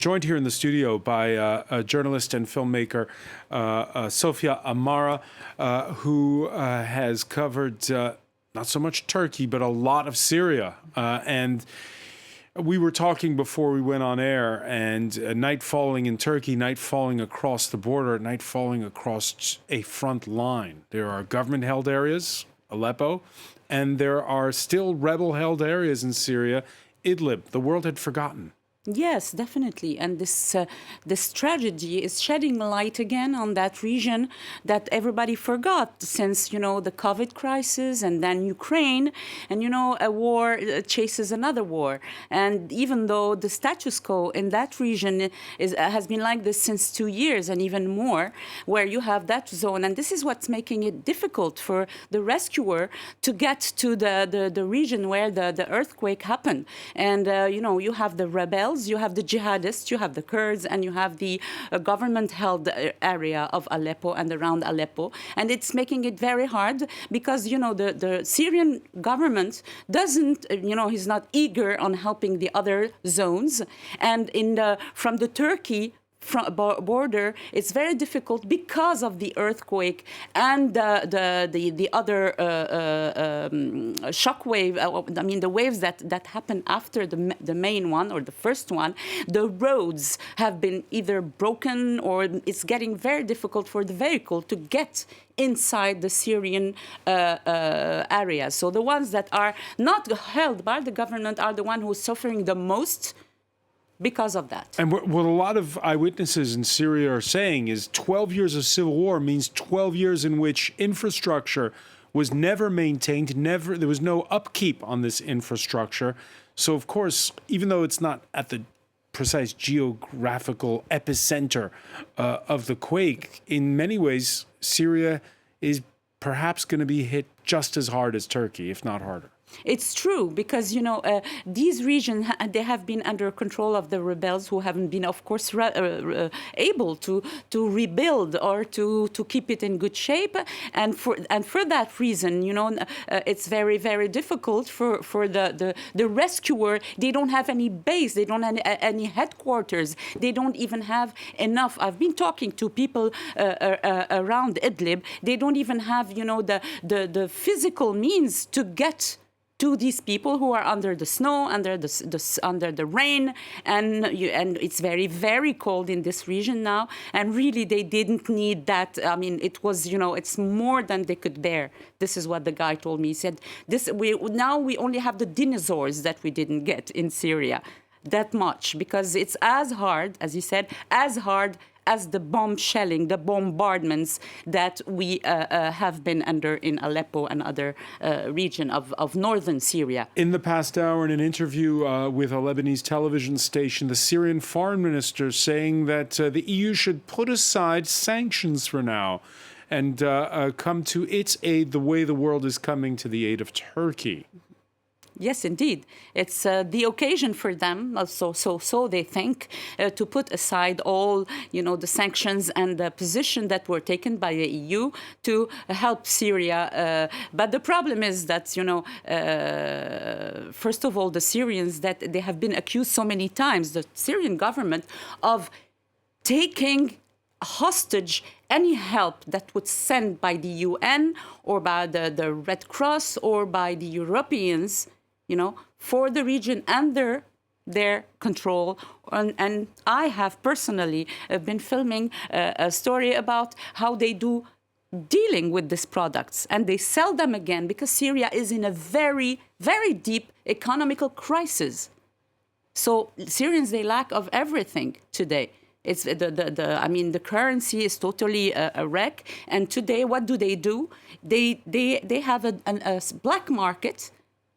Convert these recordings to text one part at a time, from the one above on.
Joined here in the studio by a journalist and filmmaker, Sofia Amara, who has covered not so much Turkey, but a lot of Syria. And we were talking before we went on air, and night falling in Turkey, night falling across the border, night falling across a front line. There are government-held areas, Aleppo, and there are still rebel-held areas in Syria, Idlib. The world had forgotten. Yes, definitely. And this tragedy is shedding light again on that region that everybody forgot since, the COVID crisis and then Ukraine. And, a war chases another war. And even though the status quo in that region has been like this since 2 years and even more, where you have that zone. And this is what's making it difficult for the rescuer to get to the region where the earthquake happened. And, you have the rebels. You have the jihadists, you have the Kurds, and you have the government-held area of Aleppo and around Aleppo. And it's making it very hard because, the Syrian government doesn't, he's not eager on helping the other zones. And from the Turkey border, it's very difficult because of the earthquake and the other shock wave. The waves that happen after the main one or the first one. The roads have been either broken or it's getting very difficult for the vehicle to get inside the Syrian area. So the ones that are not held by the government are the ones who are suffering the most because of that. And what a lot of eyewitnesses in Syria are saying is 12 years of civil war means 12 years in which infrastructure was never maintained, there was no upkeep on this infrastructure. So, of course, even though it's not at the precise geographical epicenter of the quake, in many ways, Syria is perhaps going to be hit just as hard as Turkey, if not harder. It's true because, these regions, they have been under control of the rebels who haven't been, of course, able to rebuild or to keep it in good shape. And for that reason, it's very, very difficult for the rescuer. They don't have any base. They don't have any headquarters. They don't even have enough. I've been talking to people around Idlib. They don't even have, the physical means to get to these people who are under the snow, under the rain, and it's very, very cold in this region now. And really, they didn't need that. It was, it's more than they could bear. This is what the guy told me. He said, now we only have the dinosaurs that we didn't get in Syria, that much, because it's as hard, as he said, as hard as the bomb shelling, the bombardments that we have been under in Aleppo and other region of northern Syria. In the past hour, in an interview with a Lebanese television station, the Syrian foreign minister saying that the EU should put aside sanctions for now and come to its aid the way the world is coming to the aid of Turkey. Yes, indeed. It's the occasion for them, so they think, to put aside all, the sanctions and the position that were taken by the EU to help Syria. But the problem is that, first of all, the Syrians, that they have been accused so many times, the Syrian government, of taking hostage any help that was sent by the UN or by the Red Cross or by the Europeans, for the region under their control. And I have personally been filming a story about how they do dealing with these products. And they sell them again because Syria is in a very, very deep economical crisis. So Syrians, they lack of everything today. It's the currency is totally a wreck. And today, what do? They have a black market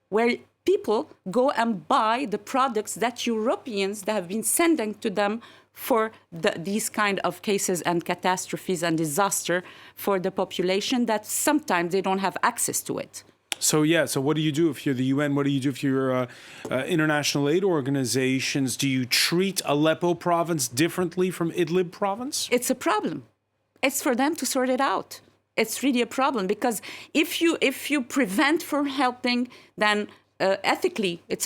where people go and buy the products that Europeans that have been sending to them for these kind of cases and catastrophes and disaster for the population that sometimes they don't have access to it. So what do you do if you're the UN? What do you do if you're international aid organizations? Do you treat Aleppo province differently from Idlib province? It's a problem. It's for them to sort it out. It's really a problem because if you prevent from helping, then ethically it's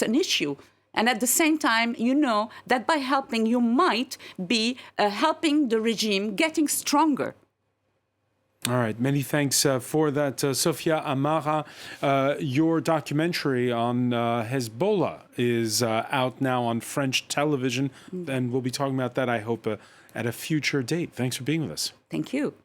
an issue. And at the same time, you know that by helping, you might be helping the regime getting stronger. All right. Many thanks for that, Sofia Amara. Your documentary on Hezbollah is out now on French television, and we'll be talking about that, I hope, at a future date. Thanks for being with us. Thank you.